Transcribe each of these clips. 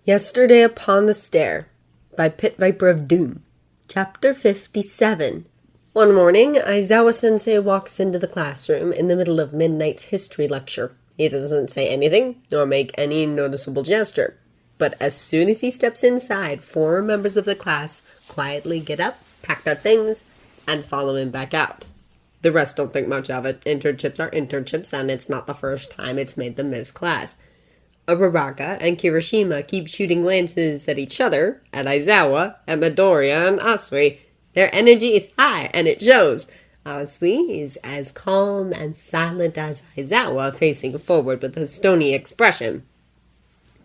Yesterday Upon the Stair by Pit Viper of Doom. Chapter 57. One morning, Aizawa-sensei walks into the classroom in the middle of Midnight's history lecture. He doesn't say anything, nor make any noticeable gesture. But as soon as he steps inside, 4 members of the class quietly get up, pack their things, and follow him back out. The rest don't think much of it. Internships are internships, and it's not the first time it's made them miss class. Uraraka and Kirishima keep shooting glances at each other, at Aizawa, at Midoriya, and Asui. Their energy is high, and it shows. Asui is as calm and silent as Aizawa, facing forward with a stony expression.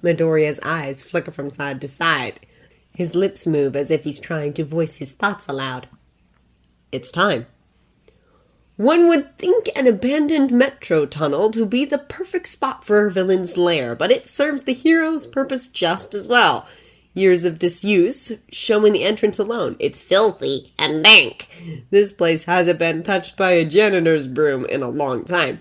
Midoriya's eyes flicker from side to side. His lips move as if he's trying to voice his thoughts aloud. It's time. One would think an abandoned metro tunnel to be the perfect spot for a villain's lair, but it serves the hero's purpose just as well. Years of disuse show in the entrance alone. It's filthy and dank. This place hasn't been touched by a janitor's broom in a long time.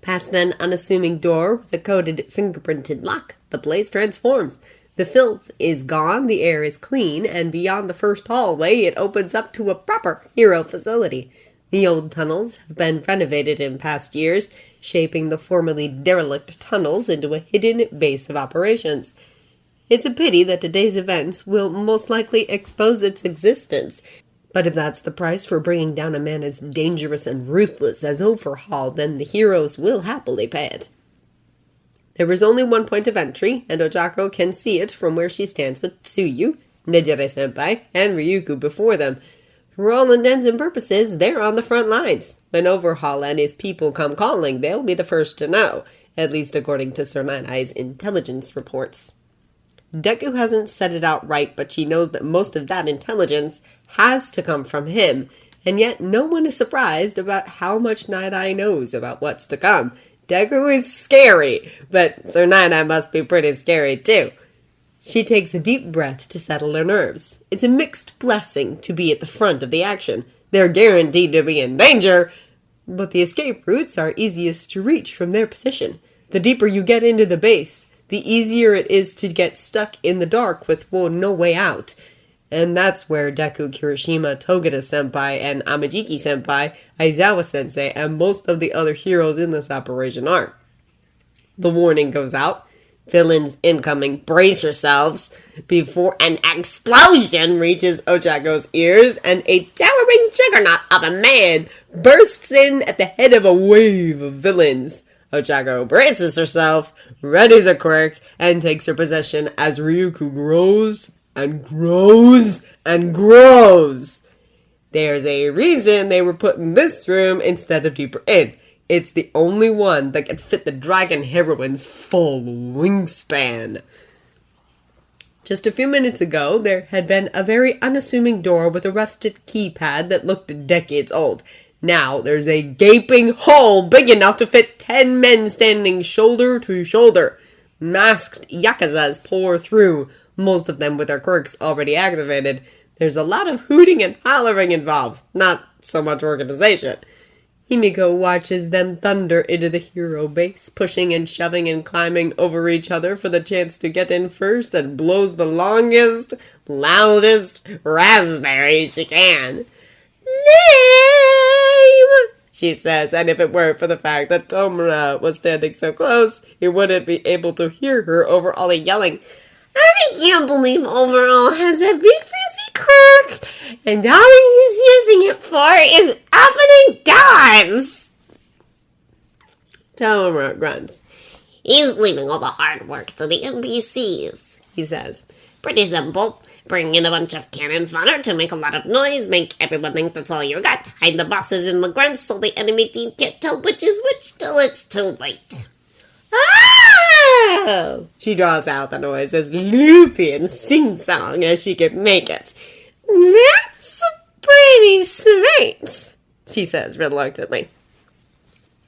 Past an unassuming door with a coated fingerprinted lock, the place transforms. The filth is gone, the air is clean, and beyond the first hallway it opens up to a proper hero facility. The old tunnels have been renovated in past years, shaping the formerly derelict tunnels into a hidden base of operations. It's a pity that today's events will most likely expose its existence, but if that's the price for bringing down a man as dangerous and ruthless as Overhaul, then the heroes will happily pay it. There is only one point of entry, and Ojako can see it from where she stands with Tsuyu, Nejire-senpai, and Ryuku before them. For all intents and purposes, they're on the front lines. When Overhaul and his people come calling, they'll be the first to know, at least according to Sir Nightaye's intelligence reports. Deku hasn't said it outright, but she knows that most of that intelligence has to come from him, and yet no one is surprised about how much Nighteye knows about what's to come. Deku is scary, but Sir Nighteye must be pretty scary too. She takes a deep breath to settle her nerves. It's a mixed blessing to be at the front of the action. They're guaranteed to be in danger, but the escape routes are easiest to reach from their position. The deeper you get into the base, the easier it is to get stuck in the dark with no way out. And that's where Deku, Kirishima, Toga-senpai, and Amajiki-senpai, Aizawa-sensei, and most of the other heroes in this operation are. The warning goes out. Villains incoming, brace yourselves, before an explosion reaches Ochako's ears and a towering juggernaut of a man bursts in at the head of a wave of villains. Ochako braces herself, readies a quirk, and takes her position as Ryuku grows and grows and grows. There's a reason they were put in this room instead of deeper in. It's the only one that could fit the dragon heroine's full wingspan. Just a few minutes ago, there had been a very unassuming door with a rusted keypad that looked decades old. Now, there's a gaping hole big enough to fit 10 men standing shoulder to shoulder. Masked yakuzas pour through, most of them with their quirks already activated. There's a lot of hooting and hollering involved, not so much organization. Himiko watches them thunder into the hero base, pushing and shoving and climbing over each other for the chance to get in first, and blows the longest, loudest raspberry she can. Name! She says, and if it weren't for the fact that Tomura was standing so close, he wouldn't be able to hear her over all the yelling. I can't believe Overhaul has a big fancy quirk, and all he's using it for is opening doors. Tomura grunts. He's leaving all the hard work to the NPCs, he says. Pretty simple. Bring in a bunch of cannon fodder to make a lot of noise, make everyone think that's all you got, hide the bosses in the grunts so the enemy team can't tell which is which till it's too late. Oh! She draws out the noise as loopy and sing-song as she can make it. That's pretty sweet, she says reluctantly.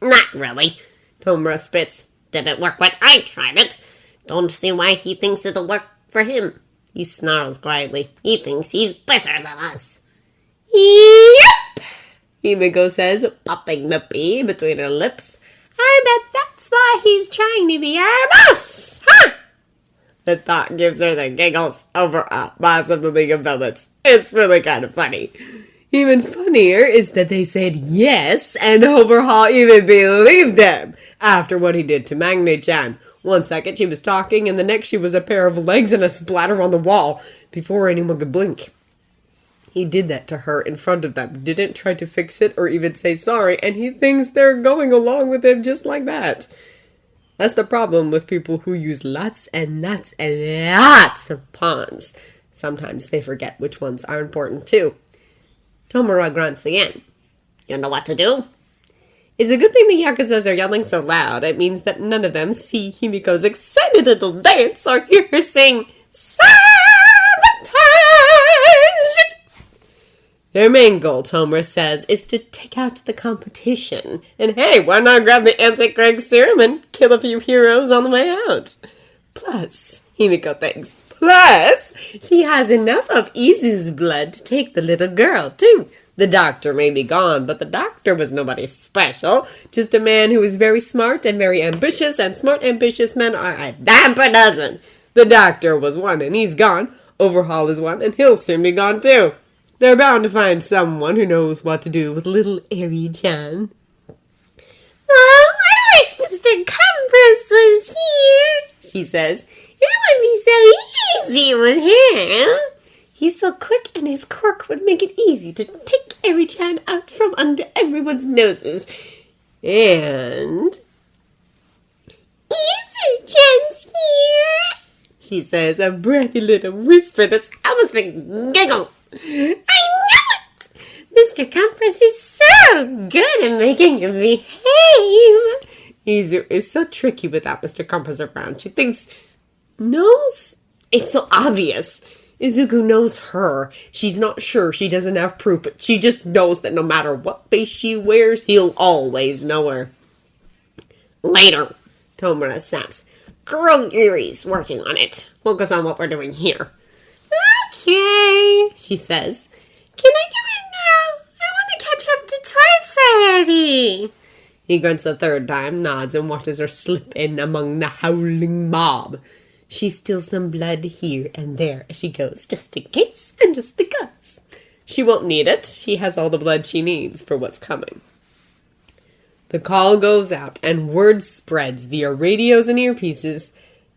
Not really, Tomura spits. Didn't work when I tried it. Don't see why he thinks it'll work for him. He snarls quietly. He thinks he's better than us. Yep, Himiko says, popping the P between her lips. I bet that's why he's trying to be our boss, huh? The thought gives her the giggles. Overall, boss of the League of Villains. It's really kind of funny. Even funnier is that they said yes, and Overhaul even believed them after what he did to Magne-chan. One second she was talking, and the next she was a pair of legs and a splatter on the wall before anyone could blink. He did that to her in front of them, didn't try to fix it or even say sorry, and he thinks they're going along with him just like that. That's the problem with people who use lots and lots and lots of pawns. Sometimes they forget which ones are important too. Tomura grunts again. You know what to do? It's a good thing the Yakuzas are yelling so loud. It means that none of them see Himiko's excited little dance or hear her sing Sabotage! Their main goal, Tomura says, is to take out the competition. And hey, why not grab the anti-Craig serum and kill a few heroes on the way out? Plus, Himiko thinks, she has enough of Izu's blood to take the little girl, too. The doctor may be gone, but the doctor was nobody special. Just a man who is very smart and very ambitious, and smart, ambitious men are a dime per dozen. The doctor was one, and he's gone. Overhaul is one, and he'll soon be gone, too. They're bound to find someone who knows what to do with little Eri-chan. Oh, I wish Mr. Compress was here, she says. It would be so easy with him. He's so quick and his quirk would make it easy to take Eri-chan out from under everyone's noses. And Izu-chan's here, she says, a breathy little whisper that's almost a giggle. I know it! Mr. Compress is so good at making you behave. Izu is so tricky without Mr. Compress around. She knows it's so obvious. Izuku knows her. She's not sure. She doesn't have proof, but she just knows that no matter what face she wears, he'll always know her. Later, Tomura snaps. Kurogiri's working on it. Focus on what we're doing here. Okay, she says. Can I go in now? I want to catch up to twice already. He grunts the third time, nods, and watches her slip in among the howling mob. She steals some blood here and there as she goes, just in case and just because. She won't need it. She has all the blood she needs for what's coming. The call goes out, and word spreads via radios and earpieces.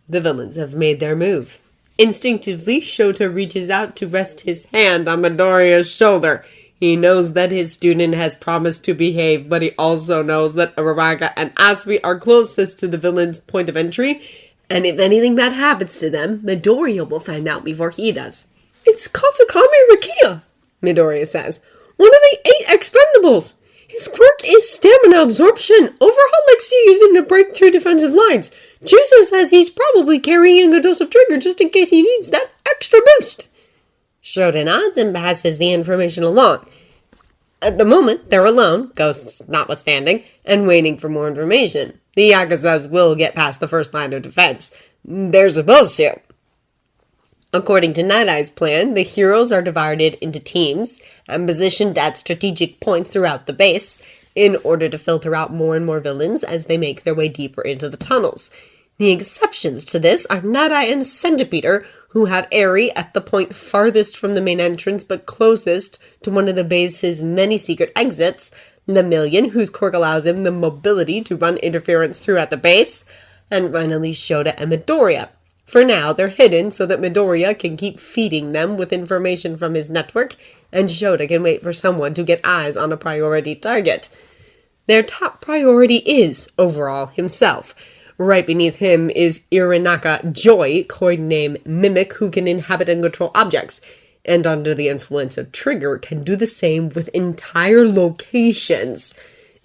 The villains have made their move. Instinctively, Shota reaches out to rest his hand on Midoriya's shoulder. He knows that his student has promised to behave, but he also knows that Uraraka and Asui are closest to the villain's point of entry, and if anything bad happens to them, Midoriya will find out before he does. It's Katsukami Rakia, Midoriya says. One of the 8 expendables. His quirk is stamina absorption. Overhaul likes to use him to break through defensive lines. Jusa says he's probably carrying a dose of trigger just in case he needs that extra boost. Shota nods and passes the information along. At the moment, they're alone, ghosts notwithstanding, and waiting for more information. The Yakuzas will get past the first line of defense. They're supposed to. According to Night-Eye's plan, the heroes are divided into teams and positioned at strategic points throughout the base in order to filter out more and more villains as they make their way deeper into the tunnels. The exceptions to this are Nighteye and Centipeter, who have Eri at the point farthest from the main entrance but closest to one of the base's many secret exits, Lemillion, whose quirk allows him the mobility to run interference throughout the base, and finally Shota and Midoriya. For now, they're hidden so that Midoriya can keep feeding them with information from his network, and Shota can wait for someone to get eyes on a priority target. Their top priority is Overhaul himself. Right beneath him is Irinaka Joy, codename Mimic, who can inhabit and control objects, and under the influence of Trigger can do the same with entire locations.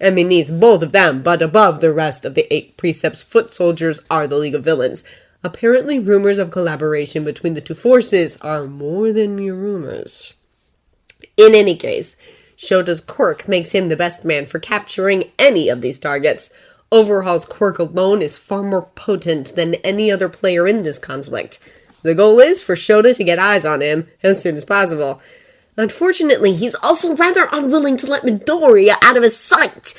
And beneath both of them, but above the rest of the 8 Precepts foot soldiers, are the League of Villains. Apparently rumors of collaboration between the two forces are more than mere rumors. In any case, Shota's quirk makes him the best man for capturing any of these targets. Overhaul's quirk alone is far more potent than any other player in this conflict. The goal is for Shota to get eyes on him as soon as possible. Unfortunately, he's also rather unwilling to let Midoriya out of his sight,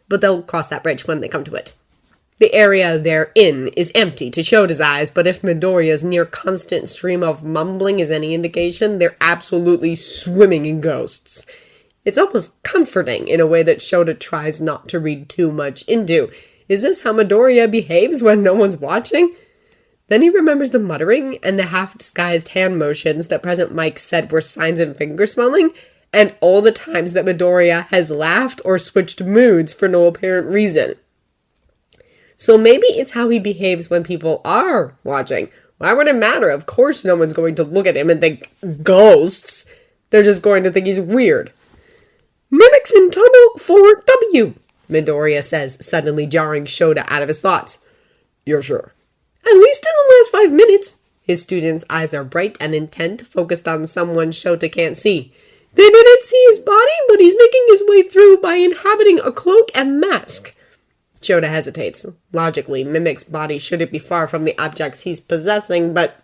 but they'll cross that bridge when they come to it. The area they're in is empty to Shota's eyes, but if Midoriya's near constant stream of mumbling is any indication, they're absolutely swimming in ghosts. It's almost comforting in a way that Shota tries not to read too much into. Is this how Midoriya behaves when no one's watching? Then he remembers the muttering and the half-disguised hand motions that President Mike said were signs of finger-smelling, and all the times that Midoriya has laughed or switched moods for no apparent reason. So maybe it's how he behaves when people are watching. Why would it matter? Of course no one's going to look at him and think, ghosts. They're just going to think he's weird. Mimics in tunnel 4W, Midoriya says, suddenly jarring Shota out of his thoughts. You're sure? At least in the last 5 minutes. His students' eyes are bright and intent, focused on someone Shota can't see. They didn't see his body, but he's making his way through by inhabiting a cloak and mask. Shota hesitates. Logically, Mimic's body shouldn't be far from the objects he's possessing, but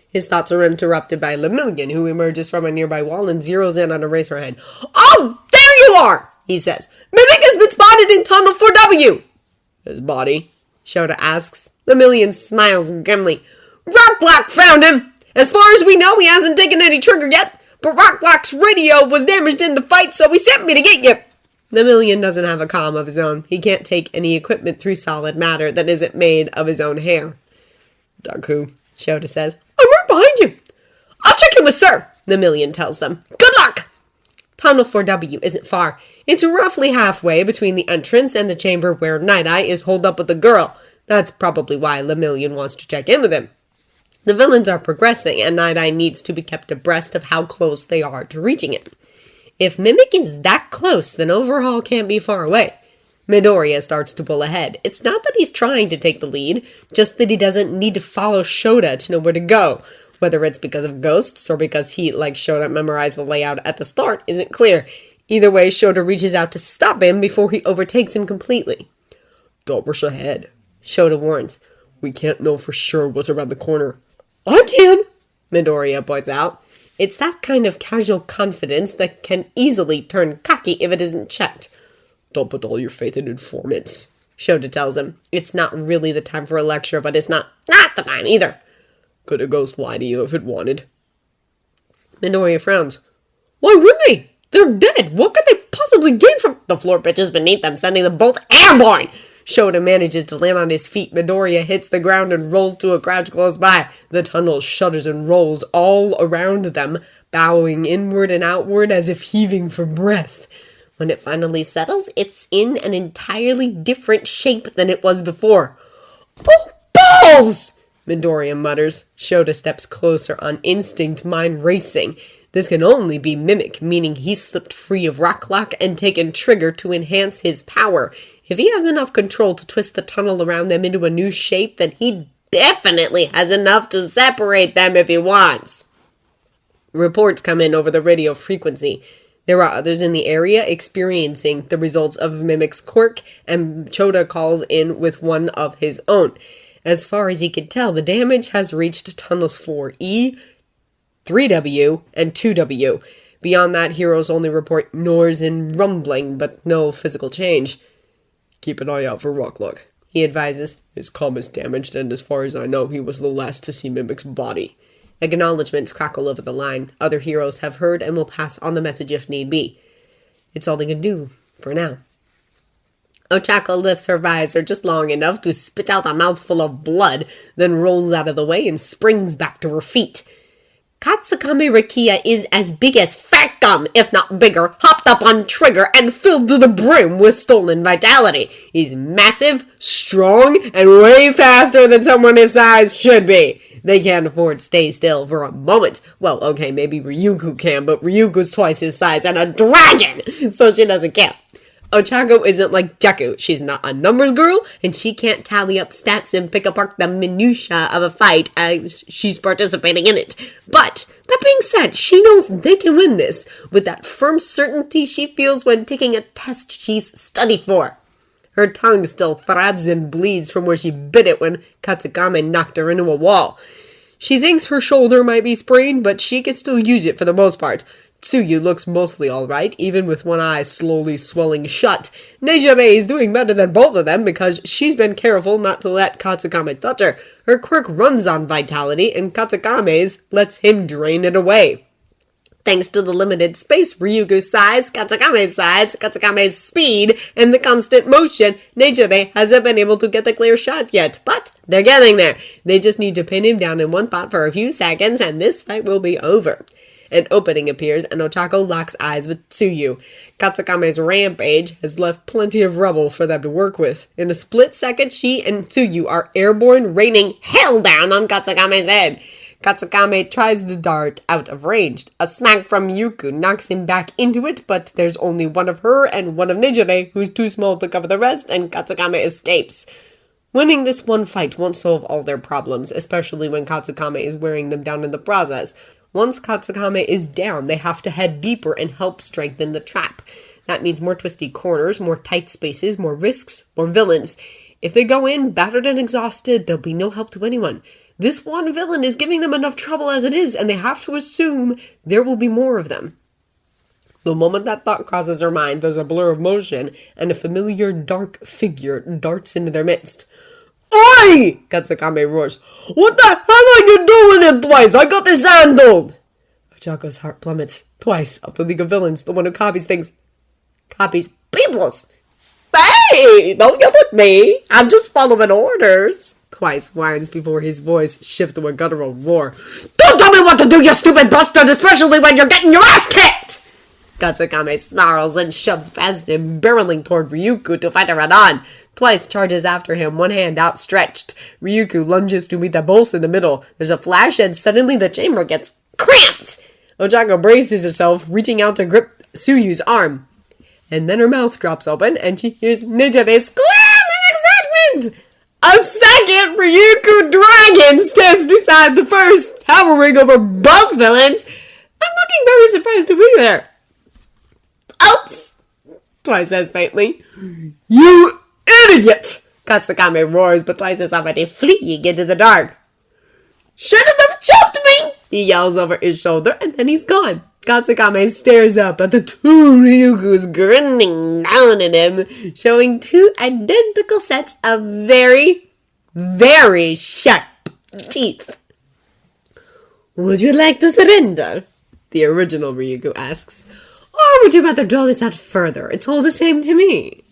his thoughts are interrupted by Lemillion, who emerges from a nearby wall and zeroes in on Eraserhead. Oh, there you are, he says. Mimic has been spotted in Tunnel 4W. His body? Shota asks. Lemillion smiles grimly. Rockblock found him! As far as we know, he hasn't taken any trigger yet, but Rockblock's radio was damaged in the fight, so he sent me to get you. Lemillion doesn't have a comm of his own. He can't take any equipment through solid matter that isn't made of his own hair. Deku, Shota says. I'm right behind you. I'll check in with Sir, Lemillion tells them. Good luck! Tunnel 4W isn't far. It's roughly halfway between the entrance and the chamber where Nighteye is holed up with the girl. That's probably why Lemillion wants to check in with him. The villains are progressing, and Nighteye needs to be kept abreast of how close they are to reaching it. If Mimic is that close, then Overhaul can't be far away. Midoriya starts to pull ahead. It's not that he's trying to take the lead, just that he doesn't need to follow Shota to know where to go. Whether it's because of ghosts or because he, like Shota, memorized the layout at the start isn't clear. Either way, Shota reaches out to stop him before he overtakes him completely. Don't rush ahead, Shota warns. We can't know for sure what's around the corner. I can, Midoriya points out. It's that kind of casual confidence that can easily turn cocky if it isn't checked. Don't put all your faith in informants, Shota tells him. It's not really the time for a lecture, but it's not the time either. Could a ghost lie to you if it wanted? Midoriya frowns. Why wouldn't they? They're dead. What could they possibly gain from... The floor pitches beneath them, sending them both airborne. Shota manages to land on his feet. Midoriya hits the ground and rolls to a crouch close by. The tunnel shudders and rolls all around them, bowing inward and outward as if heaving for breath. When it finally settles, it's in an entirely different shape than it was before. Oh, balls! Midoriya mutters. Shota steps closer on instinct, mind racing. This can only be Mimic, meaning he's slipped free of Rocklock and taken Trigger to enhance his power. If he has enough control to twist the tunnel around them into a new shape, then he definitely has enough to separate them if he wants. Reports come in over the radio frequency. There are others in the area experiencing the results of Mimic's quirk, and Shota calls in with one of his own. As far as he can tell, the damage has reached tunnels 4E, 3W, and 2W. Beyond that, heroes only report noise and rumbling, but no physical change. Keep an eye out for Rocklock, he advises. His comm is damaged, and as far as I know, he was the last to see Mimic's body. Acknowledgements crackle over the line. Other heroes have heard and will pass on the message if need be. It's all they can do, for now. Ochako lifts her visor just long enough to spit out a mouthful of blood, then rolls out of the way and springs back to her feet. Katsukami Rakia is as big as fat gum, if not bigger, hopped up on Trigger and filled to the brim with stolen vitality. He's massive, strong, and way faster than someone his size should be. They can't afford to stay still for a moment. Well, okay, maybe Ryugu can, but Ryugu's twice his size and a dragon, so she doesn't count. Ochako isn't like Deku. She's not a numbers girl, and she can't tally up stats and pick apart the minutiae of a fight as she's participating in it. But, that being said, she knows they can win this, with that firm certainty she feels when taking a test she's studied for. Her tongue still throbs and bleeds from where she bit it when Katsukame knocked her into a wall. She thinks her shoulder might be sprained, but she can still use it for the most part. Tsuyu looks mostly alright, even with one eye slowly swelling shut. Nejime is doing better than both of them because she's been careful not to let Katsukame touch her. Her quirk runs on vitality, and Katsukame's lets him drain it away. Thanks to the limited space, Ryugu's size, Katsukame's speed, and the constant motion, Nejime hasn't been able to get a clear shot yet, but they're getting there. They just need to pin him down in one spot for a few seconds, and this fight will be over. An opening appears, and Ochako locks eyes with Tsuyu. Katsukame's rampage has left plenty of rubble for them to work with. In a split second, she and Tsuyu are airborne, raining hell down on Katsukame's head. Katsukame tries to dart out of range. A smack from Yuku knocks him back into it, but there's only one of her and one of Nejime, who's too small to cover the rest, and Katsukame escapes. Winning this one fight won't solve all their problems, especially when Katsukame is wearing them down in the process. Once Katsukame is down, they have to head deeper and help strengthen the trap. That means more twisty corners, more tight spaces, more risks, more villains. If they go in battered and exhausted, there'll be no help to anyone. This one villain is giving them enough trouble as it is, and they have to assume there will be more of them. The moment that thought crosses her mind, there's a blur of motion, and a familiar dark figure darts into their midst. Oi! Katsukame roars. What the hell are you doing it twice? I got this handled! Ochako's heart plummets. Twice, of the League of Villains, the one who copies things. Copies people's. Hey! Don't yell at me! I'm just following orders. Twice whines before his voice shifts to a guttural roar. Don't tell me what to do, you stupid bastard, especially when you're getting your ass kicked! Katsukame snarls and shoves past him, barreling toward Ryuku to fight her head-on. Twice charges after him, one hand outstretched. Ryuku lunges to meet them both in the middle. There's a flash and suddenly the chamber gets cramped! Ochako braces herself, reaching out to grip Tsuyu's arm. And then her mouth drops open and she hears Nejime squirm in excitement! A second Ryuku dragon stands beside the first, towering over both villains. I'm looking very surprised to be there. Oops! Twice says faintly. You idiot! Katsukame roars, but Twice is already fleeing into the dark. Shouldn't have jumped me! He yells over his shoulder, and then he's gone. Katsukame stares up at the two Ryugus grinning down at him, showing two identical sets of very, very sharp teeth. Would you like to surrender? The original Ryugu asks. Or would you rather draw this out further? It's all the same to me.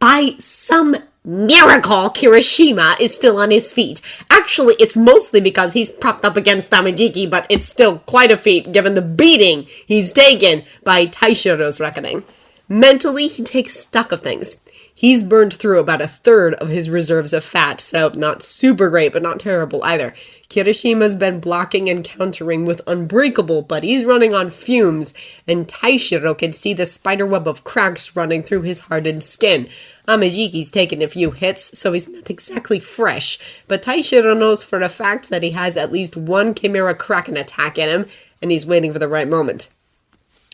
By some miracle, Kirishima is still on his feet. Actually, it's mostly because he's propped up against Tamajiki, but it's still quite a feat given the beating he's taken by Taishiro's reckoning. Mentally, he takes stock of things. He's burned through about a third of his reserves of fat, so not super great, but not terrible either. Kirishima's been blocking and countering with Unbreakable, but he's running on fumes, and Taishiro can see the spiderweb of cracks running through his hardened skin. Amajiki's taken a few hits, so he's not exactly fresh, but Taishiro knows for a fact that he has at least one Chimera Kraken attack in him, and he's waiting for the right moment.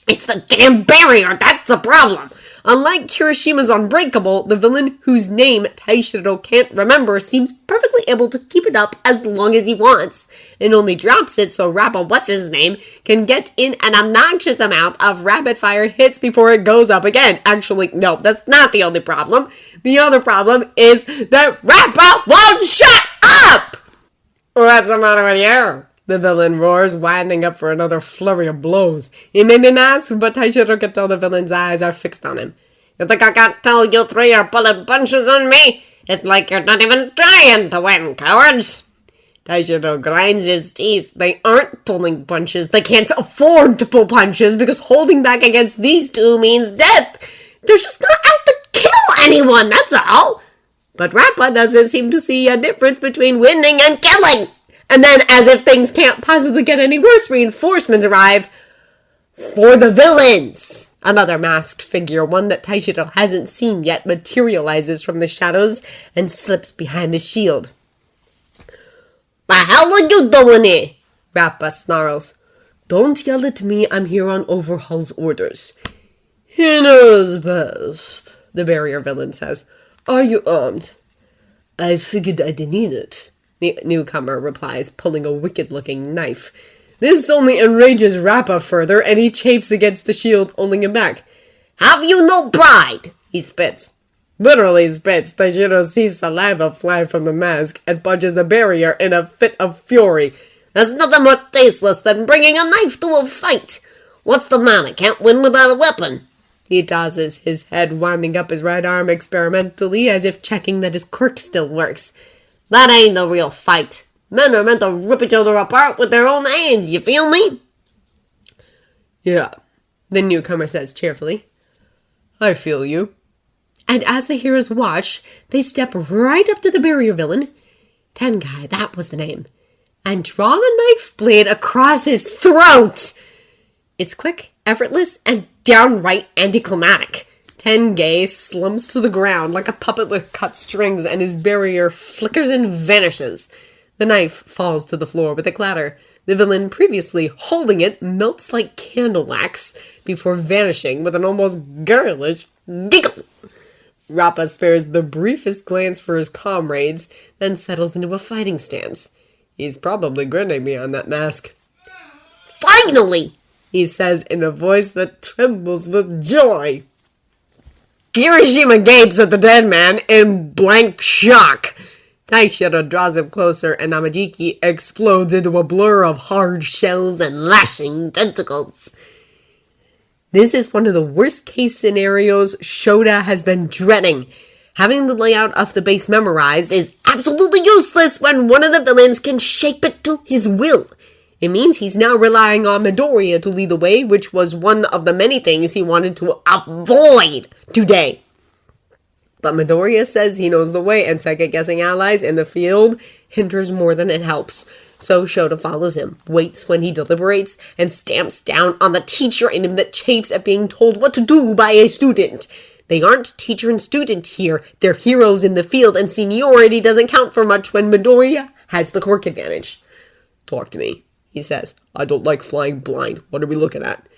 It's the damn barrier, that's the problem! Unlike Kirishima's Unbreakable, the villain whose name Taishiro can't remember seems perfectly able to keep it up as long as he wants, and only drops it so Rappa What's-His-Name can get in an obnoxious amount of rapid-fire hits before it goes up again. Actually, no, that's not the only problem. The other problem is that Rappa won't shut up! What's the matter with you? The villain roars, winding up for another flurry of blows. He may be masked, but Taishiro can tell the villain's eyes are fixed on him. You think I can't tell you three are pulling punches on me? It's like you're not even trying to win, cowards! Taishiro grinds his teeth. They aren't pulling punches. They can't afford to pull punches because holding back against these two means death. They're just not out to kill anyone, that's all! But Rappa doesn't seem to see a difference between winning and killing! And then, as if things can't possibly get any worse, reinforcements arrive for the villains. Another masked figure, one that Taishiro hasn't seen yet, materializes from the shadows and slips behind the shield. The hell are you doing here? Rappa snarls. Don't yell at me, I'm here on Overhaul's orders. He knows best, the barrier villain says. Are you armed? I figured I'd need it. The newcomer replies, pulling a wicked-looking knife. This only enrages Rappa further, and he chafes against the shield, holding him back. Have you no pride? He spits. Literally spits. Taishiro sees saliva fly from the mask and punches the barrier in a fit of fury. There's nothing more tasteless than bringing a knife to a fight. What's the matter? Can't win without a weapon. He tosses his head, winding up his right arm experimentally as if checking that his quirk still works. That ain't the real fight. Men are meant to rip each other apart with their own hands, you feel me? Yeah, the newcomer says cheerfully. I feel you. And as the heroes watch, they step right up to the barrier villain, Tengai, that was the name, and draw the knife blade across his throat. It's quick, effortless, and downright anticlimactic. Tengai slumps to the ground like a puppet with cut strings, and his barrier flickers and vanishes. The knife falls to the floor with a clatter. The villain, previously holding it, melts like candle wax before vanishing with an almost girlish giggle. Rappa spares the briefest glance for his comrades, then settles into a fighting stance. He's probably grinning behind that mask. Finally! He says in a voice that trembles with joy. Kirishima gapes at the dead man in blank shock. Taishiro draws him closer, and Namajiki explodes into a blur of hard shells and lashing tentacles. This is one of the worst-case scenarios Shota has been dreading. Having the layout of the base memorized is absolutely useless when one of the villains can shape it to his will. It means he's now relying on Midoriya to lead the way, which was one of the many things he wanted to avoid today. But Midoriya says he knows the way, and second-guessing allies in the field hinders more than it helps. So Shota follows him, waits when he deliberates, and stamps down on the teacher in him that chafes at being told what to do by a student. They aren't teacher and student here, they're heroes in the field, and seniority doesn't count for much when Midoriya has the quirk advantage. Talk to me, he says. I don't like flying blind. What are we looking at?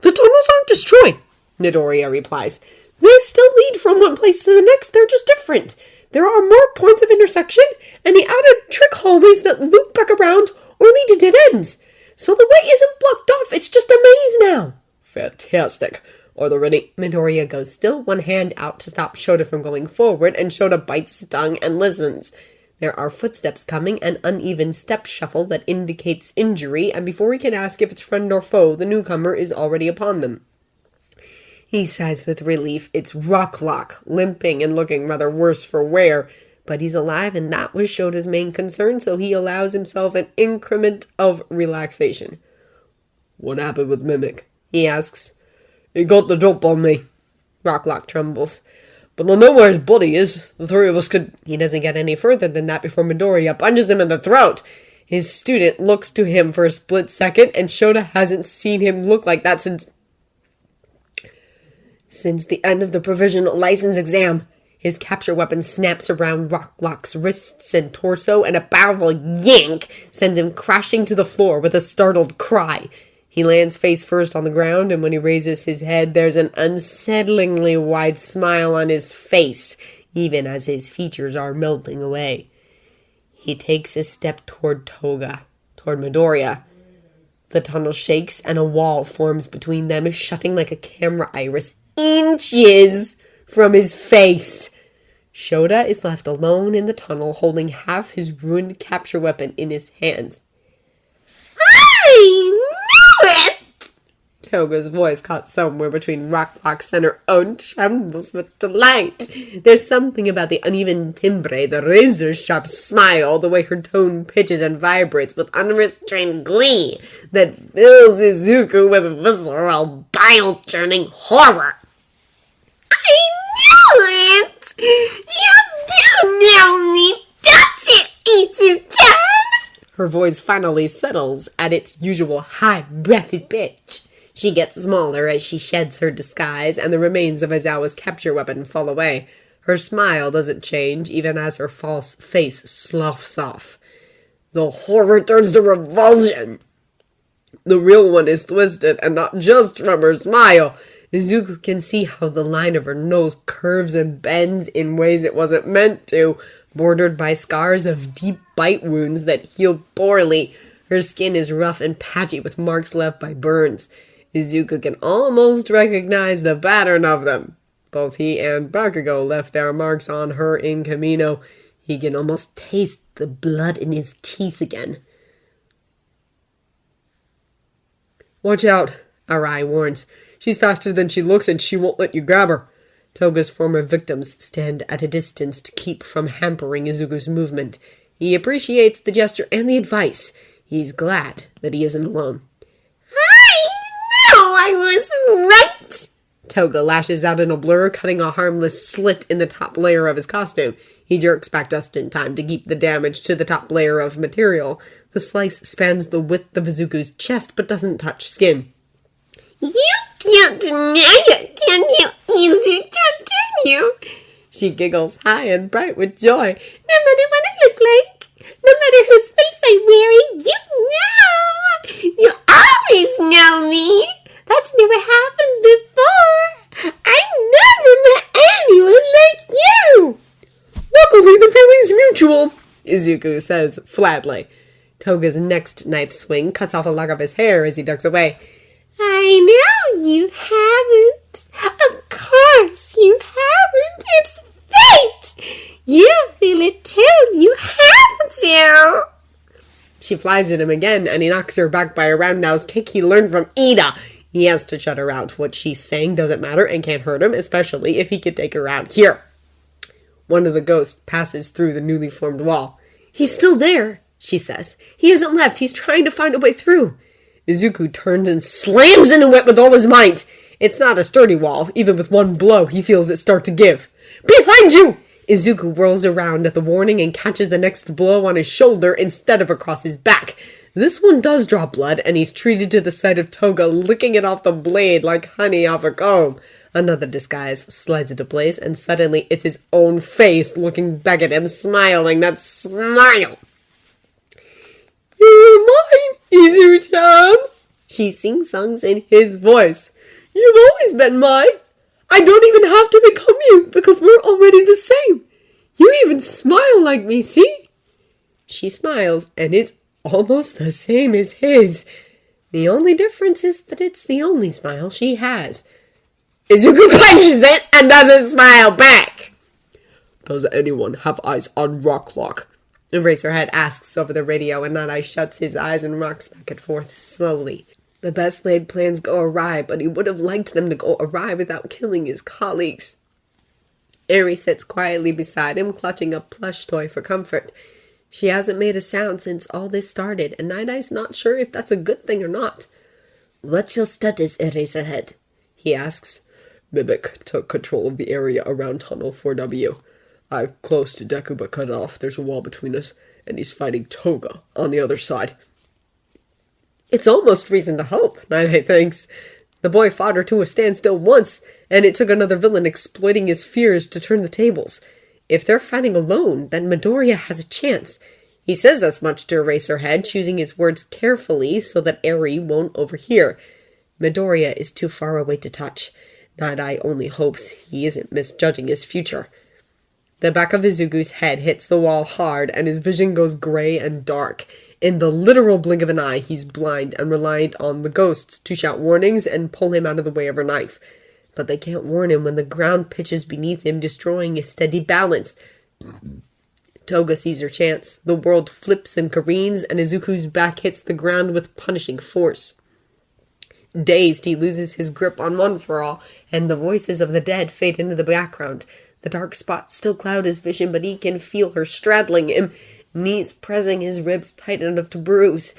The tunnels aren't destroyed, Midoriya replies. They still lead from one place to the next, they're just different. There are more points of intersection, and he added trick hallways that loop back around or lead to dead ends. So the way isn't blocked off, it's just a maze now. Fantastic. Are they ready? Midoriya goes, still one hand out to stop Shota from going forward, and Shota bites his tongue and listens. There are footsteps coming, an uneven step shuffle that indicates injury, and before he can ask if it's friend or foe, the newcomer is already upon them. He says with relief it's Rocklock, limping and looking rather worse for wear, but he's alive and that was Shota's main concern, so he allows himself an increment of relaxation. What happened with Mimic? He asks. He got the drop on me. Rocklock trembles. But I know where his body is. The three of us could... He doesn't get any further than that before Midoriya punches him in the throat. His student looks to him for a split second, and Shota hasn't seen him look like that since the end of the provisional license exam. His capture weapon snaps around Rocklock's wrists and torso, and a powerful yank sends him crashing to the floor with a startled cry. He lands face first on the ground, and when he raises his head, there's an unsettlingly wide smile on his face, even as his features are melting away. He takes a step toward Toga, toward Midoriya. The tunnel shakes, and a wall forms between them, shutting like a camera iris inches from his face. Shota is left alone in the tunnel, holding half his ruined capture weapon in his hands. I knew it! Toga's voice, caught somewhere between Rocklock's and her own, trembles with delight. There's something about the uneven timbre, the razor-sharp smile, the way her tone pitches and vibrates with unrestrained glee that fills Izuku with visceral, bile-churning horror. I knew it! You do know me, don't you, Izuku-chan? Her voice finally settles at its usual high-breathed pitch. She gets smaller as she sheds her disguise, and the remains of Aizawa's capture weapon fall away. Her smile doesn't change, even as her false face sloughs off. The horror turns to revulsion. The real one is twisted, and not just from her smile. Izuku can see how the line of her nose curves and bends in ways it wasn't meant to, bordered by scars of deep bite wounds that heal poorly. Her skin is rough and patchy with marks left by burns. Izuku can almost recognize the pattern of them. Both he and Bakugo left their marks on her in Kamino. He can almost taste the blood in his teeth again. Watch out, Arai warns. She's faster than she looks and she won't let you grab her. Toga's former victims stand at a distance to keep from hampering Izuku's movement. He appreciates the gesture and the advice. He's glad that he isn't alone. I know I was right! Toga lashes out in a blur, cutting a harmless slit in the top layer of his costume. He jerks back just in time to keep the damage to the top layer of material. The slice spans the width of Izuku's chest, but doesn't touch skin. You can't deny it, can you, Izuku, can you? She giggles high and bright with joy. No matter what I look like, no matter whose face I'm wearing, you always know me. That's never happened before. I never met anyone like you. Luckily, the feeling's mutual, Izuku says flatly. Toga's next knife swing cuts off a lock of his hair as he ducks away. I know you haven't. Of course you haven't. It's fate. You feel it too. You have to. She flies at him again, and he knocks her back by a roundhouse kick he learned from Ida. He has to shut her out. What she's saying doesn't matter and can't hurt him, especially if he could take her out here. One of the ghosts passes through the newly formed wall. He's still there, she says. He hasn't left. He's trying to find a way through. Izuku turns and slams into it with all his might. It's not a sturdy wall. Even with one blow, he feels it start to give. Behind you! Izuku whirls around at the warning and catches the next blow on his shoulder instead of across his back. This one does draw blood, and he's treated to the sight of Toga licking it off the blade like honey off a comb. Another disguise slides into place, and suddenly it's his own face looking back at him, smiling that smile. You're mine, Izu-chan! She sing-songs in his voice. You've always been mine. I don't even have to become you, because we're already the same. You even smile like me, see? She smiles, and it's almost the same as his. The only difference is that it's the only smile she has. Izuku punches it and doesn't smile back. Does anyone have eyes on Rocklock? Eraserhead asks over the radio, and Nighteye shuts his eyes and rocks back and forth slowly. The best laid plans go awry, but he would have liked them to go awry without killing his colleagues. Eri sits quietly beside him, clutching a plush toy for comfort. She hasn't made a sound since all this started, and Night-Eye's not sure if that's a good thing or not. What's your status, Eraserhead? He asks. Mimic took control of the area around Tunnel 4W. I'm close to Deku but cut off. There's a wall between us, and he's fighting Toga on the other side. It's almost reason to hope, Nighteye thinks. The boy fought her to a standstill once, and it took another villain exploiting his fears to turn the tables. If they're fighting alone, then Midoriya has a chance. He says as much to Eraserhead, choosing his words carefully so that Eri won't overhear. Midoriya is too far away to touch. Nighteye only hopes he isn't misjudging his future. The back of Izuku's head hits the wall hard, and his vision goes gray and dark. In the literal blink of an eye, he's blind and reliant on the ghosts to shout warnings and pull him out of the way of her knife. But they can't warn him when the ground pitches beneath him, destroying his steady balance. Toga sees her chance. The world flips and careens, and Izuku's back hits the ground with punishing force. Dazed, he loses his grip on One For All, and the voices of the dead fade into the background. The dark spots still cloud his vision, but he can feel her straddling him, knees pressing his ribs tight enough to bruise.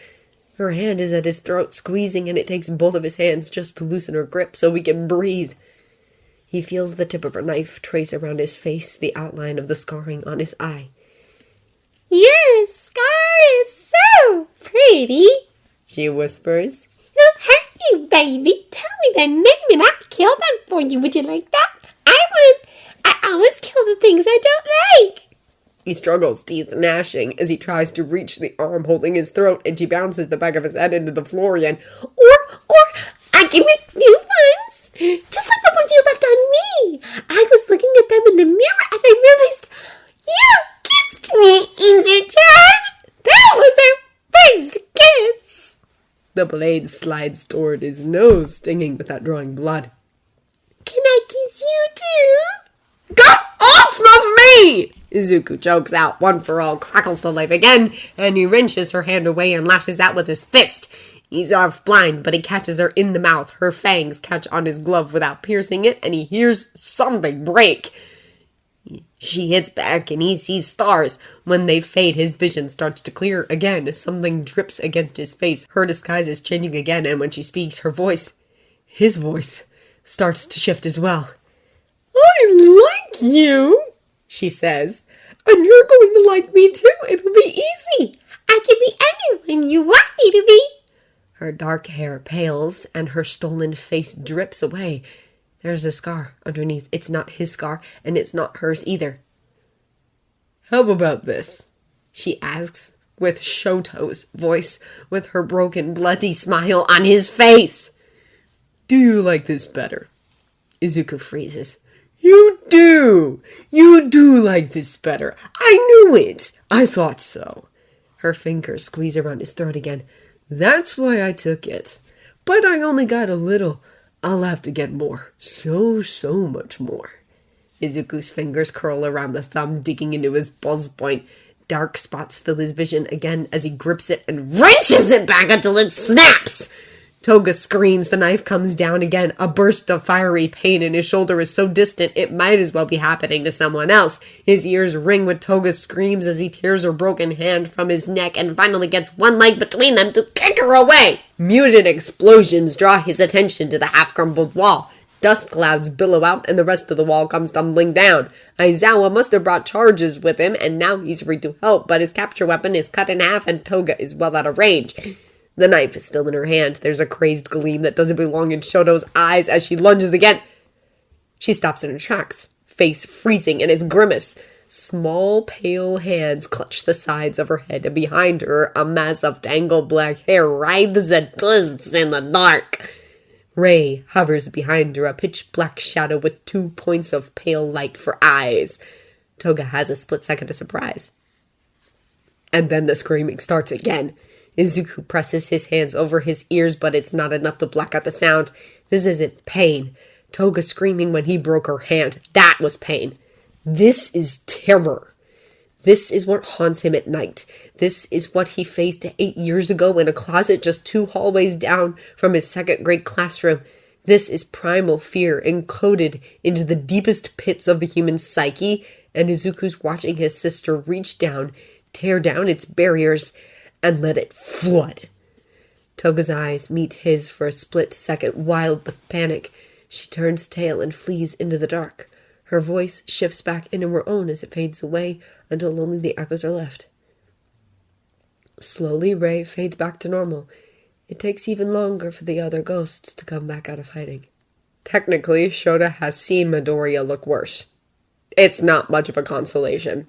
Her hand is at his throat, squeezing, and it takes both of his hands just to loosen her grip so he can breathe. He feels the tip of her knife trace around his face, the outline of the scarring on his eye. Your scar is so pretty, she whispers. Who hurt you, baby? Tell me their name and I'll kill them for you. Would you like that? I would. I always kill the things I don't like. He struggles, teeth gnashing, as he tries to reach the arm holding his throat, and she bounces the back of his head into the floor again. Or, I can make new ones. Just like the ones you left on me. I was looking at them in the mirror and I realized you kissed me, Izu-chan. That was our first kiss. The blade slides toward his nose, stinging without drawing blood. Can I kiss you too? Get off of me! Izuku chokes out. One for All crackles to life again, and he wrenches her hand away and lashes out with his fist. He's half blind, but he catches her in the mouth. Her fangs catch on his glove without piercing it, and he hears something break. She hits back, and he sees stars. When they fade, his vision starts to clear again. Something drips against his face. Her disguise is changing again, and when she speaks, his voice, starts to shift as well. I like you, she says, and you're going to like me too. It'll be easy. I can be anyone you want me to be. Her dark hair pales, and her stolen face drips away. There's a scar underneath. It's not his scar, and it's not hers either. How about this? She asks, with Shoto's voice, with her broken, bloody smile on his face. Do you like this better? Izuku freezes. You do! You do like this better. I knew it! I thought so. Her fingers squeeze around his throat again. That's why I took it. But I only got a little. I'll have to get more. So much more. Izuku's fingers curl around the thumb, digging into his buzz point. Dark spots fill his vision again as he grips it and wrenches it back until it snaps. Toga screams. The knife comes down again. A burst of fiery pain in his shoulder is so distant it might as well be happening to someone else. His ears ring with Toga's screams as he tears her broken hand from his neck and finally gets one leg between them to kick her away. Muted explosions draw his attention to the half-crumbled wall. Dust clouds billow out and the rest of the wall comes tumbling down. Aizawa must have brought charges with him and now he's free to help, but his capture weapon is cut in half and Toga is well out of range. The knife is still in her hand. There's a crazed gleam that doesn't belong in Shoto's eyes as she lunges again. She stops in her tracks, face freezing in its grimace. Small, pale hands clutch the sides of her head, and behind her, a mass of tangled black hair writhes and twists in the dark. Ray hovers behind her, a pitch-black shadow with 2 points of pale light for eyes. Toga has a split second of surprise. And then the screaming starts again. Izuku presses his hands over his ears, but it's not enough to block out the sound. This isn't pain. Toga screaming when he broke her hand. That was pain. This is terror. This is what haunts him at night. This is what he faced 8 years ago in a closet just 2 hallways down from his second-grade classroom. This is primal fear encoded into the deepest pits of the human psyche, and Izuku's watching his sister reach down, tear down its barriers, and let it flood. Toga's eyes meet his for a split second, wild with panic. She turns tail and flees into the dark. Her voice shifts back into her own as it fades away until only the echoes are left. Slowly, Ray fades back to normal. It takes even longer for the other ghosts to come back out of hiding. Technically, Shota has seen Midoriya look worse. It's not much of a consolation.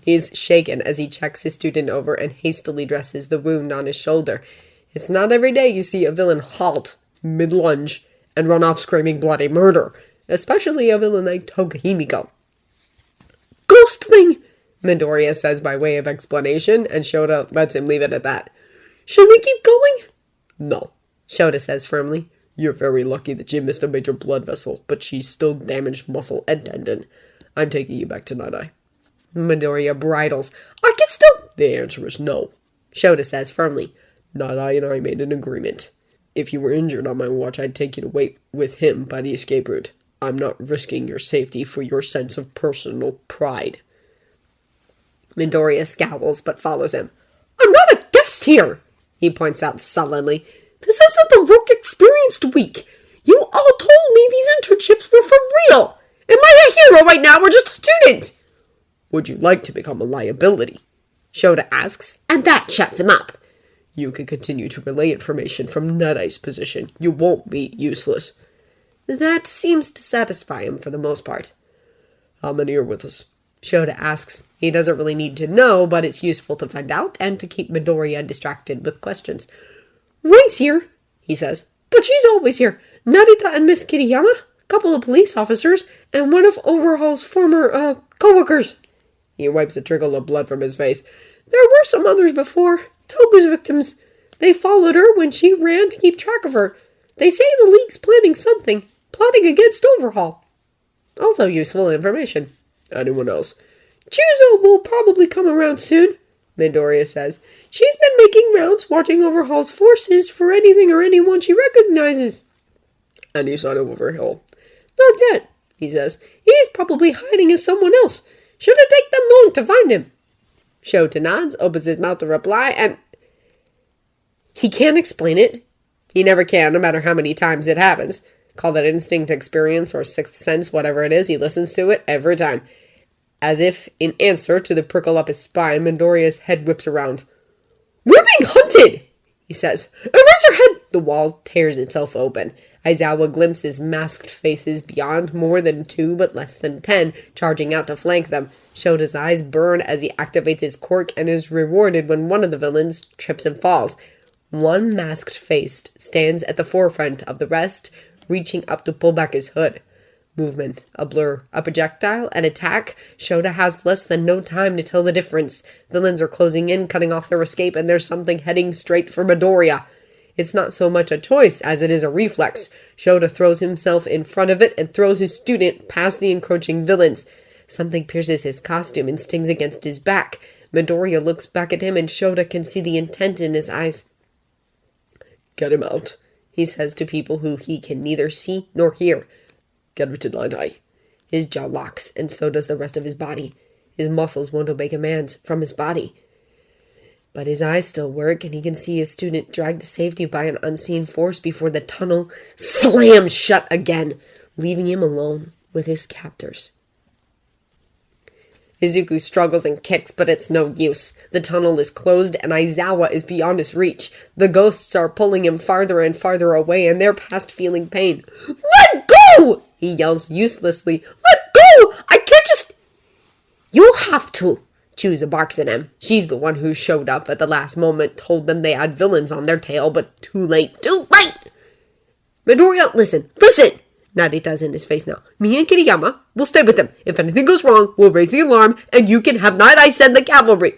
He's shaken as he checks his student over and hastily dresses the wound on his shoulder. It's not every day you see a villain halt mid-lunge and run off screaming bloody murder, especially a villain like Toga Himiko. Ghostling! Midoriya says by way of explanation, and Shota lets him leave it at that. Should we keep going? No, Shota says firmly. You're very lucky that you missed a major blood vessel, but she's still damaged muscle and tendon. I'm taking you back to Nighteye. Midoriya bridles. I can still... The answer is no, Shota says firmly. Nighteye and I made an agreement. If you were injured on my watch, I'd take you to wait with him by the escape route. I'm not risking your safety for your sense of personal pride. Midoriya scowls, but follows him. I'm not a guest here, he points out sullenly. This isn't the work experience week. You all told me these internships were for real. Am I a hero right now or just a student? Would you like to become a liability? Shota asks, and that shuts him up. You can continue to relay information from Nightaye's position. You won't be useless. That seems to satisfy him for the most part. How many are with us? Shota asks. He doesn't really need to know, but it's useful to find out and to keep Midoriya distracted with questions. Ray's here, he says. But she's always here. Narita and Miss Kiriyama, a couple of police officers, and one of Overhaul's former, co-workers. He wipes a trickle of blood from his face. There were some others before. Toga's victims. They followed her when she ran to keep track of her. They say the League's planning something, plotting against Overhaul. Also useful information. Anyone else? Chuzo will probably come around soon, Midoriya says. She's been making rounds watching Overhaul's forces for anything or anyone she recognizes. Any sign of Overhaul? Not yet, he says. He's probably hiding as someone else. Shouldn't take them long to find him. Shota nods, opens his mouth to reply, and he can't explain it. He never can, no matter how many times it happens. Call that instinct, experience, or sixth sense, whatever it is, he listens to it every time. As if in answer to the prickle up his spine, Midoriya's head whips around. We're being hunted, he says. Eraserhead! The wall tears itself open. Aizawa glimpses masked faces beyond more than 2 but less than 10, charging out to flank them. Shota's eyes burn as he activates his quirk and is rewarded when one of the villains trips and falls. One masked face stands at the forefront of the rest, reaching up to pull back his hood. Movement, a blur, a projectile, an attack. Shota has less than no time to tell the difference. Villains are closing in, cutting off their escape, and there's something heading straight for Midoriya. It's not so much a choice as it is a reflex. Shota throws himself in front of it and throws his student past the encroaching villains. Something pierces his costume and stings against his back. Midoriya looks back at him and Shota can see the intent in his eyes. Get him out, he says to people who he can neither see nor hear. Get him to Nighteye. His jaw locks, and so does the rest of his body. His muscles won't obey commands from his body. But his eyes still work, and he can see his student dragged to safety by an unseen force before the tunnel slams shut again, leaving him alone with his captors. Izuku struggles and kicks, but it's no use. The tunnel is closed, and Aizawa is beyond his reach. The ghosts are pulling him farther and farther away, and they're past feeling pain. Let go! He yells uselessly. Let go! I can't just... You have to! Chuza barks at him. She's the one who showed up at the last moment, told them they had villains on their tail, but too late. Too late! Midoriya, listen! Listen! Narita's in his face now. Me and Kiriyama will stay with them. If anything goes wrong, we'll raise the alarm, and you can have Nighteye send the cavalry.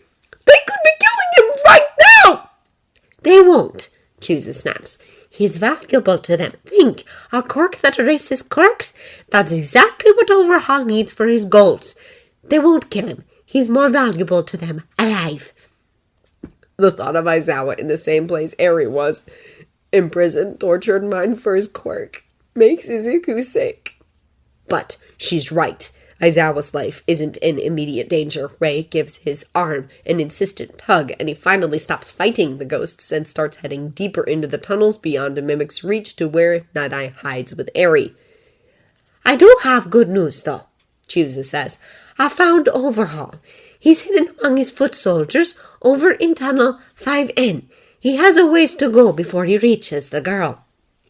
They could be killing him right now! They won't, Chuza snaps. He's valuable to them. Think, a quirk that erases quirks? That's exactly what Overhaul needs for his goals. They won't kill him. He's more valuable to them, alive. The thought of Aizawa in the same place Eri was, imprisoned, tortured mind for his quirk, makes Izuku sick. But she's right. Aizawa's life isn't in immediate danger. Ray gives his arm an insistent tug, and he finally stops fighting the ghosts and starts heading deeper into the tunnels beyond a mimic's reach to where Nighteye hides with Eri. I do have good news, though, Chuza says. I found Overhaul. He's hidden among his foot soldiers over in Tunnel 5N. He has a ways to go before he reaches the girl.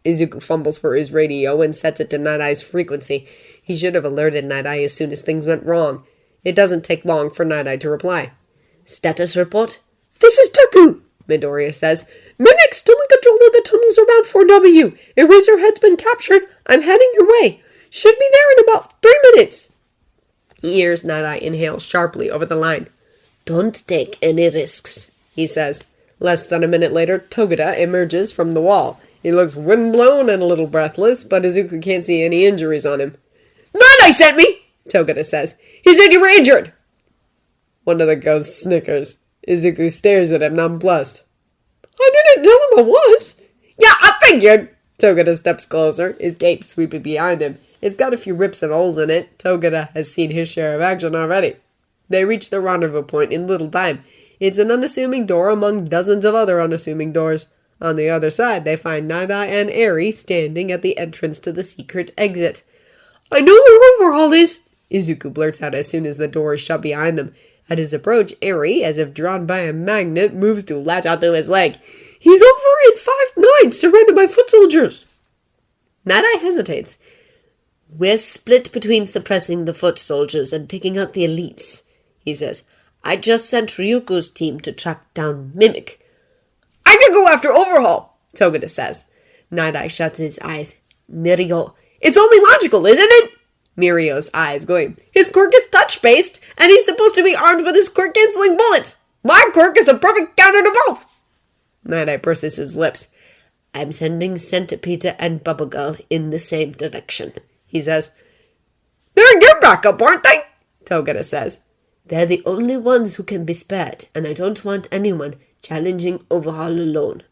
Izuku fumbles for his radio and sets it to Night-Eye's frequency. He should have alerted Nighteye as soon as things went wrong. It doesn't take long for Nighteye to reply. Status report? This is Deku, Midoriya says. Mimic still in control of the tunnels around 4W. Eraserhead's been captured. I'm heading your way. Should be there in about 3 minutes. He hears Nighteye inhale sharply over the line. Don't take any risks, he says. Less than a minute later, Toga emerges from the wall. He looks windblown and a little breathless, but Izuku can't see any injuries on him. Nighteye sent me, Toga says. He said you were injured. One of the ghosts snickers. Izuku stares at him nonplussed. I didn't tell him I was. Yeah, I figured. Toga steps closer, his cape sweeping behind him. It's got a few rips and holes in it. Toga has seen his share of action already. They reach the rendezvous point in little time. It's an unassuming door among dozens of other unassuming doors. On the other side, they find Nighteye and Eri standing at the entrance to the secret exit. I know where Overhaul is, Izuku blurts out as soon as the door is shut behind them. At his approach, Eri, as if drawn by a magnet, moves to latch onto his leg. He's over in 5-9, surrounded by foot soldiers. Nighteye hesitates. We're split between suppressing the foot soldiers and taking out the elites, he says. I just sent Ryuko's team to track down Mimic. I can go after Overhaul, Toga says. Nighteye shuts his eyes. Mirio, it's only logical, isn't it? Mirio's eyes gleam. His quirk is touch-based, and he's supposed to be armed with his quirk-canceling bullets. My quirk is the perfect counter to both. Nighteye purses his lips. I'm sending Centipede and Bubble Girl in the same direction, he says. They're your backup, aren't they? Toga says. They're the only ones who can be spared, and I don't want anyone challenging Overhaul alone.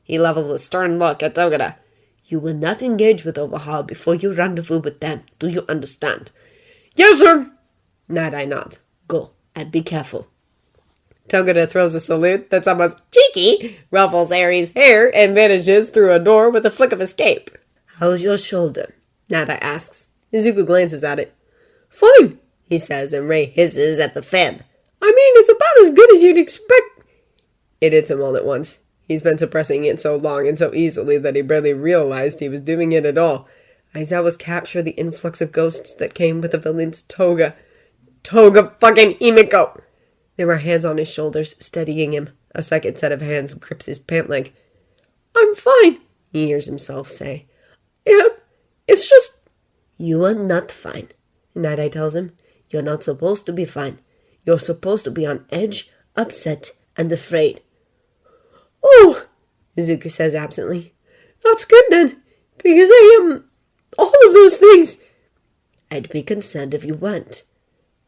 He levels a stern look at Toga. You will not engage with Overhaul before you rendezvous with them. Do you understand? Yes, sir. Nighteye nods. Go, and be careful. Toga throws a salute that's almost cheeky, ruffles Aries' hair, and vanishes through a door with a flick of escape. How's your shoulder? Nighteye asks. Izuku glances at it. Fine, he says, and Ray hisses at the fan. I mean, it's about as good as you'd expect. It hits him all at once. He's been suppressing it so long and so easily that he barely realized he was doing it at all. Aizawa's captured the influx of ghosts that came with the villain's Toga. Toga fucking Himiko! There were hands on his shoulders, steadying him. A second set of hands grips his pant leg. I'm fine, he hears himself say. Yeah, it's just... You are not fine, Nighteye tells him. You're not supposed to be fine. You're supposed to be on edge, upset, and afraid. Oh, Izuku says absently. That's good then, because I am all of those things. I'd be concerned if you weren't.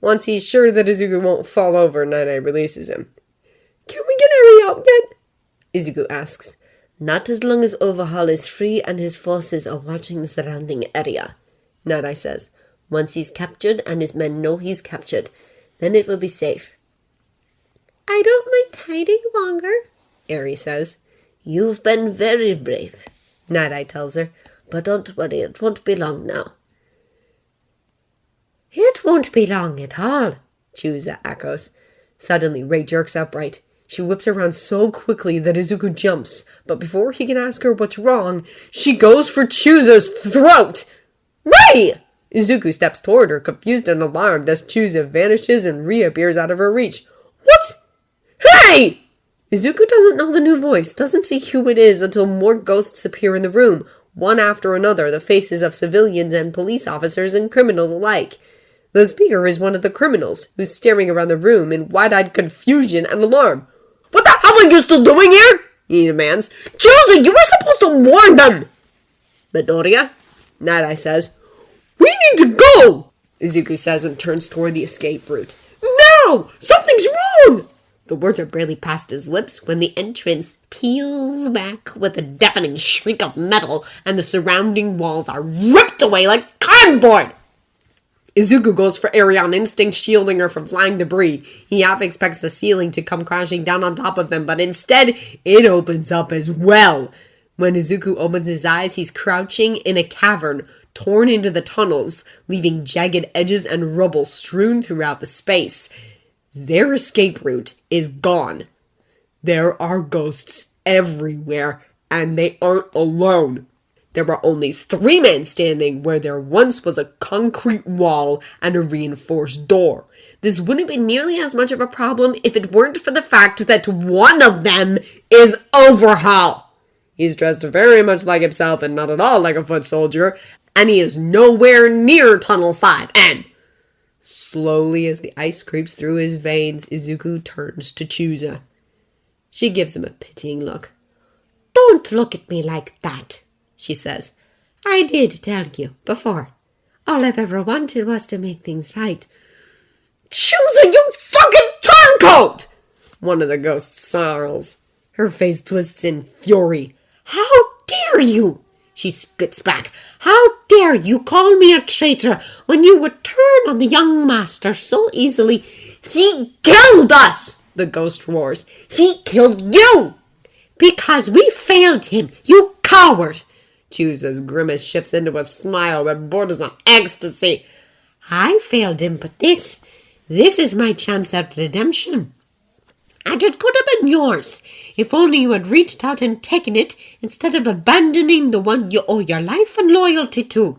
Once he's sure that Izuku won't fall over, Nighteye releases him. Can we get Eri out yet? Izuku asks. Not as long as Overhaul is free and his forces are watching the surrounding area, Nighteye says. Once he's captured and his men know he's captured, then it will be safe. I don't mind hiding longer, Eri says. You've been very brave, Nighteye tells her, but don't worry, it won't be long now. It won't be long at all, Chusa echoes. Suddenly, Ray jerks upright. She whips around so quickly that Izuku jumps, but before he can ask her what's wrong, she goes for Chusa's throat! Ray! Izuku steps toward her, confused and alarmed, as Chusa vanishes and reappears out of her reach. What? Hey! Izuku doesn't know the new voice, doesn't see who it is until more ghosts appear in the room, one after another, the faces of civilians and police officers and criminals alike. The speaker is one of the criminals, who's staring around the room in wide-eyed confusion and alarm. What the hell are you still doing here? He demands. Chusa, you were supposed to warn them! Midoriya? Nighteye says. We need to go! Izuku says and turns toward the escape route. No! Something's wrong! The words are barely past his lips when the entrance peels back with a deafening shriek of metal and the surrounding walls are ripped away like cardboard! Izuku goes for Eri on instinct, shielding her from flying debris. He half expects the ceiling to come crashing down on top of them, but instead, it opens up as well. When Izuku opens his eyes, he's crouching in a cavern, torn into the tunnels, leaving jagged edges and rubble strewn throughout the space. Their escape route is gone. There are ghosts everywhere, and they aren't alone. There are only 3 men standing where there once was a concrete wall and a reinforced door. This wouldn't be nearly as much of a problem if it weren't for the fact that one of them is Overhaul. He's dressed very much like himself and not at all like a foot soldier, and he is nowhere near Tunnel 5N. Slowly, as the ice creeps through his veins, Izuku turns to Chusa. She gives him a pitying look. Don't look at me like that, she says. I did tell you before. All I've ever wanted was to make things right. Chusa, you fucking turncoat! One of the ghosts snarls. Her face twists in fury. How dare you? She spits back. How dare you call me a traitor when you would turn on the young master so easily? He killed us, the ghost roars. He killed you! Because we failed him, you coward! Chusa's grimace shifts into a smile that borders on ecstasy. I failed him, but this is my chance at redemption. And it could have been yours, if only you had reached out and taken it, instead of abandoning the one you owe your life and loyalty to.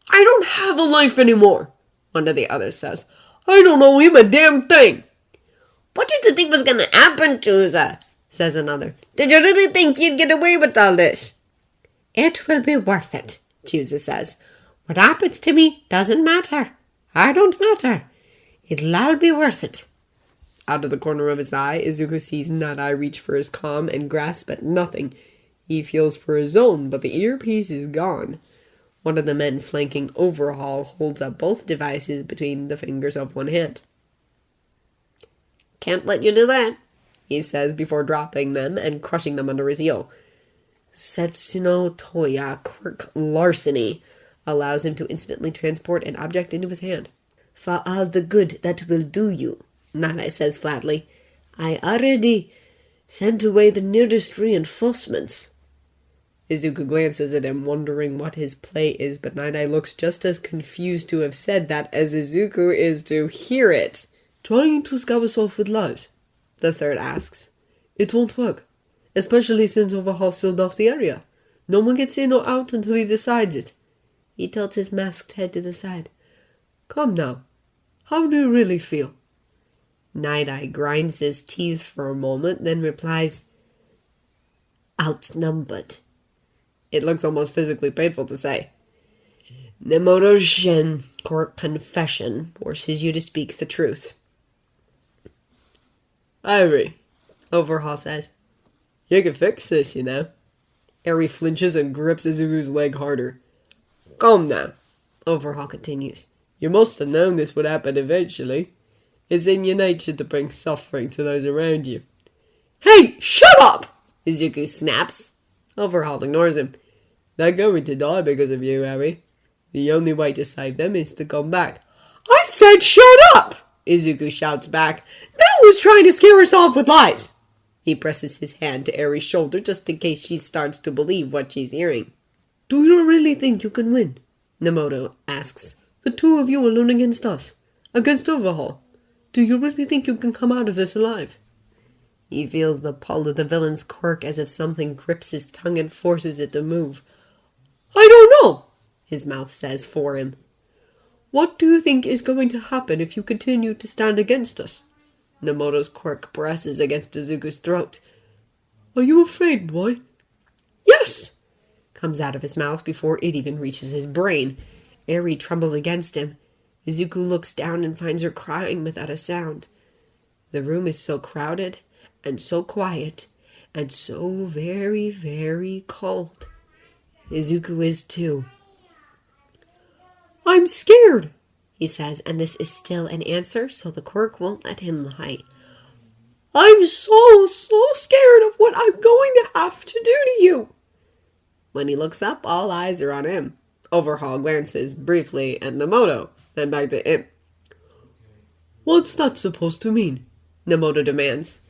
I don't have a life anymore, one of the others says. I don't owe him a damn thing. What did you think was going to happen, Chusa? Says another. Did you really think you'd get away with all this? It will be worth it, Chusa says. What happens to me doesn't matter. I don't matter. It'll all be worth it. Out of the corner of his eye, Izuku sees Nighteye reach for his comm and grasp at nothing. He feels for his own, but the earpiece is gone. One of the men flanking Overhaul holds up both devices between the fingers of one hand. "Can't let you do that," he says before dropping them and crushing them under his heel. Setsuno Toya quirk larceny allows him to instantly transport an object into his hand. "For all the good that will do you," Nighteye says flatly, "I already sent away the nearest reinforcements." Izuku glances at him, wondering what his play is, but Nighteye looks just as confused to have said that as Izuku is to hear it. "Trying to scare us off with lies?" the third asks. "It won't work, especially since Overhaul sealed off the area. No one gets in or out until he decides it." He tilts his masked head to the side. "Come now, how do you really feel?" Nighteye grinds his teeth for a moment, then replies, "Outnumbered." It looks almost physically painful to say. Nemoto Shin, court confession, forces you to speak the truth. "Eri," Overhaul says, "you can fix this, you know." Eri flinches and grips Izuku's leg harder. "Calm now," Overhaul continues. "You must have known this would happen eventually. It's in your nature to bring suffering to those around you." "Hey, shut up!" Izuku snaps. Overhaul ignores him. "They're going to die because of you, Eri. The only way to save them is to come back." "I said shut up!" Izuku shouts back. "Now who's trying to scare us off with lies?" He presses his hand to Eri's shoulder just in case she starts to believe what she's hearing. "Do you really think you can win?" Nemoto asks. "The two of you alone against us. Against Overhaul. Do you really think you can come out of this alive?" He feels the pull of the villain's quirk as if something grips his tongue and forces it to move. "I don't know," his mouth says for him. "What do you think is going to happen if you continue to stand against us?" Nemoto's quirk presses against Izuku's throat. "Are you afraid, boy?" "Yes!" comes out of his mouth before it even reaches his brain. Eri trembles against him. Izuku looks down and finds her crying without a sound. The room is so crowded and so quiet and so very, very cold. Izuku is too. "I'm scared," he says, and this is still an answer, so the quirk won't let him lie. "I'm so scared of what I'm going to have to do to you." When he looks up, all eyes are on him. Overhaul glances briefly at Nemoto, then back to him. "What's that supposed to mean?" Nemoto demands.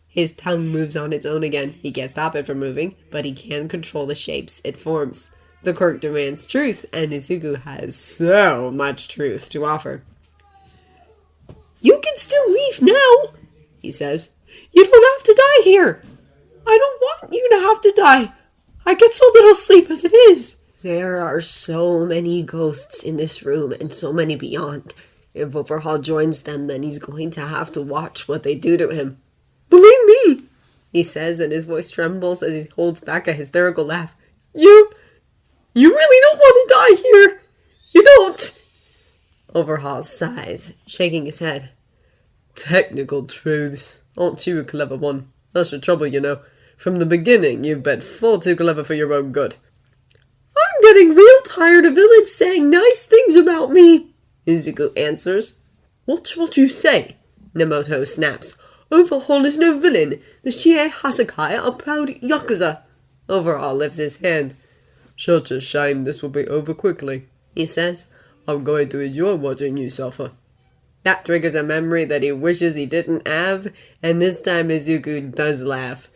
His tongue moves on its own again. He can't stop it from moving, but he can control the shapes it forms. The quirk demands truth, and Izuku has so much truth to offer. "You can still leave now," he says. "You don't have to die here. I don't want you to have to die. I get so little sleep as it is." There are so many ghosts in this room and so many beyond. If Overhaul joins them, then he's going to have to watch what they do to him. "Believe me," he says, and his voice trembles as he holds back a hysterical laugh. You really don't want to die here. You don't." Overhaul sighs, shaking his head. "Technical truths. Aren't you a clever one? That's the trouble, you know. From the beginning, you've been far too clever for your own good." "I'm getting real tired of villains saying nice things about me," Izuku answers. "Watch what you say," Nemoto snaps. "Overhaul is no villain. The Shie Hasakai are proud Yakuza." Overhaul lifts his hand. "Such a shame this will be over quickly," he says. "I'm going to enjoy watching you suffer." That triggers a memory that he wishes he didn't have, and this time Izuku does laugh.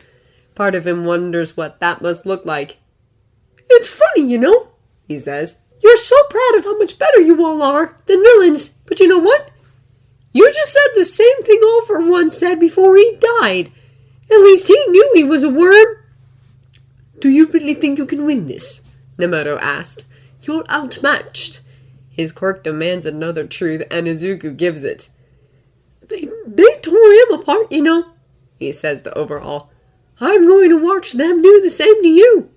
Part of him wonders what that must look like. "It's funny, you know," he says. "You're so proud of how much better you all are than villains, but you know what? You just said the same thing Over once said before he died. At least he knew he was a worm." "Do you really think you can win this?" Nemoto asked. "You're outmatched." His quirk demands another truth, and Izuku gives it. They tore him apart, you know," he says to Overhaul. "I'm going to watch them do the same to you."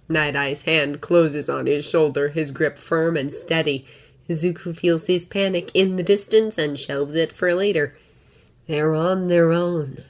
Night-Eye's hand closes on his shoulder, his grip firm and steady. Izuku feels his panic in the distance and shelves it for later. They're on their own.